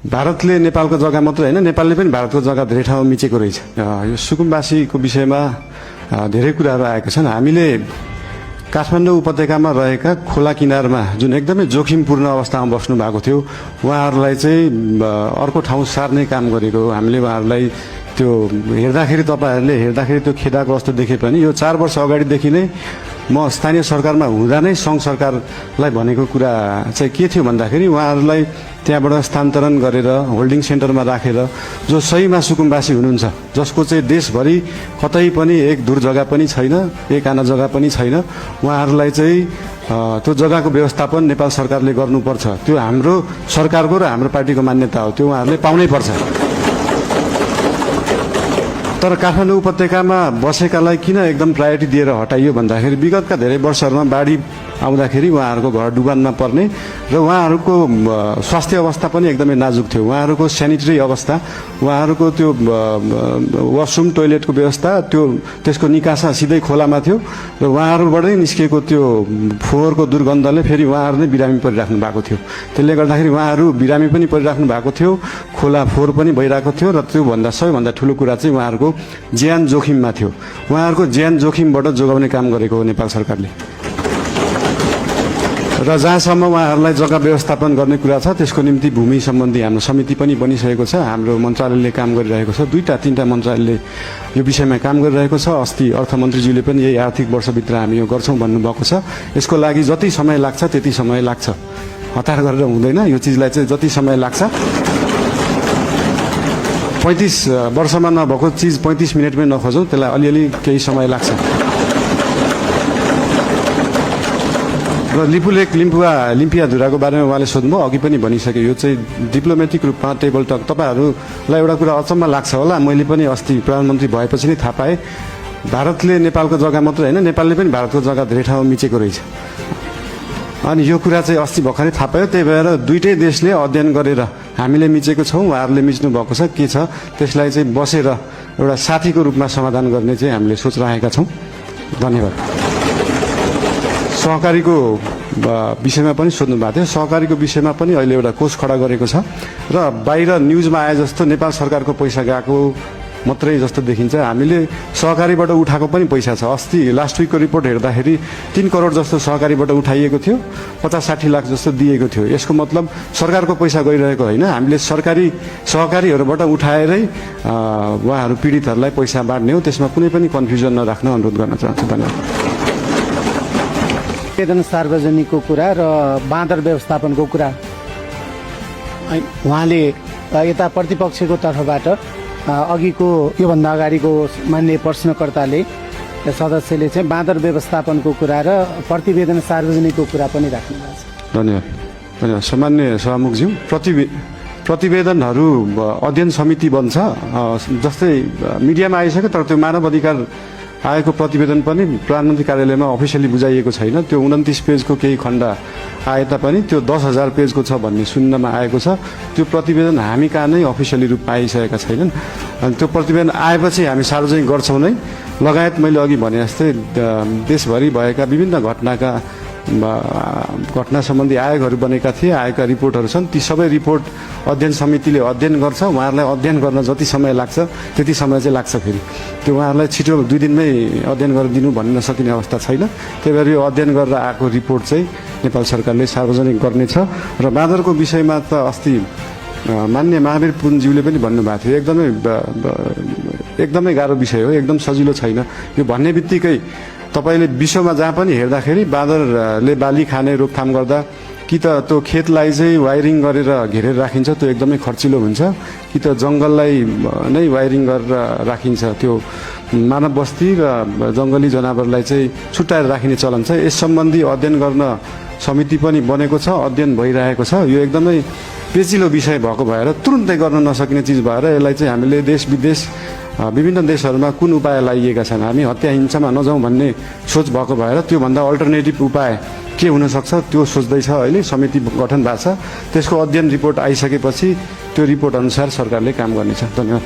भारतले नेपालको जग्गा मात्र होइन, नेपालले पनि भारतको जग्गा धेरै ठाउँमा मिचेको रहेछ। यो सुकुम्बासीको विषयमा धेरै कुराहरू आएका छन्। हामीले काठमाडौँ उपत्यकामा रहेका खोला किनारमा जुन एकदमै जोखिमपूर्ण अवस्थामा बस्नु भएको थियो, उहाँहरूलाई चाहिँ अर्को ठाउँ सार्ने काम गरेको हो। हामीले उहाँहरूलाई त्यो तपाईँहरूले हेर्दाखेरि त्यो खेदाको अवस्था देखे पनि यो 4 वर्ष अगाडिदेखि नै म स्थानीय सरकारमा हुँदा नै सङ्घ सरकारलाई भनेको कुरा चाहिँ के थियो भन्दाखेरि उहाँहरूलाई त्यहाँबाट स्थानान्तरण गरेर होल्डिङ सेन्टरमा राखेर जो सहीमा सुकुम्बासी हुनुहुन्छ, जसको चाहिँ देशभरि कतै पनि एक दूर जग्गा पनि छैन, एक आना जग्गा पनि छैन, उहाँहरूलाई चाहिँ त्यो जग्गाको व्यवस्थापन नेपाल सरकारले गर्नुपर्छ। त्यो हाम्रो सरकारको र हाम्रो पार्टीको मान्यता हो, त्यो उहाँहरूले पाउनै पर्छ। तर काठमाडौँ उपत्यकामा बसेकालाई किन एकदम प्रायोरिटी दिएर हटाइयो भन्दाखेरि विगतका धेरै वर्षहरूमा बाढी आउँदाखेरि उहाँहरूको घर डुबानमा पर्ने र उहाँहरूको स्वास्थ्य अवस्था पनि एकदमै नाजुक थियो। उहाँहरूको सेनिटरी अवस्था, उहाँहरूको त्यो वासरुम टोयलेटको व्यवस्था, त्यसको निकासा सिधै खोलामा थियो र उहाँहरूबाटै निस्किएको त्यो फोहोरको दुर्गन्धले फेरि उहाँहरू नै बिरामी परिराख्नु भएको थियो। त्यसले गर्दाखेरि उहाँहरू बिरामी पनि परिराख्नु भएको थियो, खोला फोहोर पनि भइरहेको थियो र त्योभन्दा सबैभन्दा ठुलो कुरा चाहिँ उहाँहरूको ज्यान जोखिममा थियो। उहाँहरूको ज्यान जोखिमबाट जोगाउने काम गरेको हो नेपाल सरकारले। र जहाँसम्म उहाँहरूलाई जग्गा व्यवस्थापन गर्ने कुरा छ त्यसको निम्ति भूमि सम्बन्धी हाम्रो समिति पनि बनिसकेको छ। हाम्रो मन्त्रालयले काम गरिरहेको छ, 2-3टा मन्त्रालयले यो विषयमा काम गरिरहेको छ। अस्ति अर्थमन्त्रीज्यूले पनि यही आर्थिक वर्षभित्र हामी यो गर्छौँ भन्नुभएको छ। यसको लागि जति समय लाग्छ त्यति समय लाग्छ, हतार गरेर हुँदैन। यो चिजलाई चाहिँ जति समय लाग्छ, 35 वर्षमा नभएको चिज 35 मिनटमै नखोजौँ, त्यसलाई अलिअलि केही समय लाग्छ। र लिपुलेक लिम्पियाधुराको बारेमा उहाँले सोध्नुभयो, अघि पनि भनिसके। यो चाहिँ डिप्लोमेटिक रूपमा टेबल टक। तपाईँहरूलाई एउटा कुरा अचम्म लाग्छ होला, मैले पनि अस्ति प्रधानमन्त्री भएपछि नै थाहा पाएँ, भारतले नेपालको जग्गा मात्र होइन, नेपालले पनि भारतको जग्गा धेरै ठाउँमा मिचेको रहेछ। अनि यो कुरा चाहिँ अस्ति भर्खरै थाहा पायो। त्यही भएर दुईटै देशले अध्ययन गरेर हामीले मिचेको छौँ, उहाँहरूले मिच्नु भएको छ, के छ त्यसलाई चाहिँ बसेर एउटा साथीको रूपमा समाधान गर्ने चाहिँ हामीले सोच राखेका छौँ। धन्यवाद। सहकारीको विषयमा पनि सोध्नु भएको थियो। सहकारीको विषयमा पनि अहिले एउटा कोष खडा गरेको छ र बाहिर न्युजमा आए जस्तो नेपाल सरकारको पैसा गएको मात्रै जस्तो देखिन्छ। हामीले सहकारीबाट उठाएको पनि पैसा छ। अस्ति लास्ट विकको रिपोर्ट हेर्दाखेरि 3 करोड जस्तो सहकारीबाट उठाइएको थियो, 50-60 लाख जस्तो दिएको थियो। यसको मतलब सरकारको पैसा गइरहेको होइन, हामीले सहकारीहरूबाट उठाएरै उहाँहरू पीडितहरूलाई पैसा बाँड्ने हो। त्यसमा कुनै पनि कन्फ्युजन नराख्न अनुरोध गर्न चाहन्छु। धन्यवाद। वेतन सार्वजनिकको कुरा र बाँदर व्यवस्थापनको कुरा उहाँले यता प्रतिपक्षको तर्फबाट अघिको योभन्दा अगाडिको मान्य प्रश्नकर्ताले सदस्यले चाहिँ बाँदर व्यवस्थापनको कुरा र प्रतिवेदन सार्वजनिकको कुरा पनि राख्नु भएको छ। धन्यवाद। सामान्य सभामुखज्यू, प्रतिवेदनहरू अध्ययन समिति बन्छ, जस्तै मिडियामा आइसक्यो, तर त्यो मानव अधिकार आएको प्रतिवेदन पनि प्रधानमन्त्री कार्यालयमा अफिसियली बुझाइएको छैन। त्यो 29 पेजको केही खण्ड आए तापनि त्यो 10,000 पेजको छ भन्ने सुन्नमा आएको छ। त्यो प्रतिवेदन हामी कहाँ नै अफिसियली रूपमा आइसकेका छैनन्। अनि त्यो प्रतिवेदन आएपछि हामी सार्वजनिक गर्छौँ नै। लगायत मैले अघि भने जस्तै देशभरि भएका विभिन्न घटना सम्बन्धी आयोगहरू बनेका थिए, आएका रिपोर्टहरू छन्। ती सबै रिपोर्ट अध्ययन समितिले अध्ययन गर्छ। उहाँहरूलाई अध्ययन गर्न जति समय लाग्छ त्यति समय चाहिँ लाग्छ। फेरि त्यो उहाँहरूलाई छिटो 2 दिनमै अध्ययन गरेर दिनु भन्न सकिने अवस्था छैन। त्यही भएर यो अध्ययन गरेर आएको रिपोर्ट चाहिँ नेपाल सरकारले सार्वजनिक गर्नेछ। र बाँदरको विषयमा त अस्ति मान्य महावीर पुनज्यूले पनि भन्नुभएको थियो, एकदमै गाह्रो विषय हो, एकदम सजिलो छैन। यो भन्ने बित्तिकै तपाईँले विश्वमा जहाँ पनि हेर्दाखेरि बाँदरले बाली खाने रोकथाम गर्दा कि त त्यो खेतलाई चाहिँ वायरिङ गरेर घेरेर राखिन्छ, त्यो एकदमै खर्चिलो हुन्छ, कि त जङ्गललाई नै वायरिङ गरेर राखिन्छ। त्यो मानव बस्ती र जङ्गली जनावरलाई चाहिँ छुट्याएर राखिने चलन छ। यस सम्बन्धी अध्ययन गर्न समिति पनि बनेको छ, अध्ययन भइरहेको छ। यो एकदमै पेचिलो विषय भएको भएर तुरुन्तै गर्न नसकिने चिज भएर यसलाई चाहिँ हामीले देश विदेश विभिन्न देशहरूमा कुन उपाय लाइएका छन्, हामी हत्या हिंसामा नजाउँ भन्ने सोच भएको भएर त्योभन्दा अल्टरनेटिभ उपाय के हुनसक्छ त्यो सोच्दैछ। अहिले समिति गठन भएको छ। त्यसको अध्ययन रिपोर्ट आइसकेपछि त्यो रिपोर्ट अनुसार सरकारले काम गर्नेछ। धन्यवाद।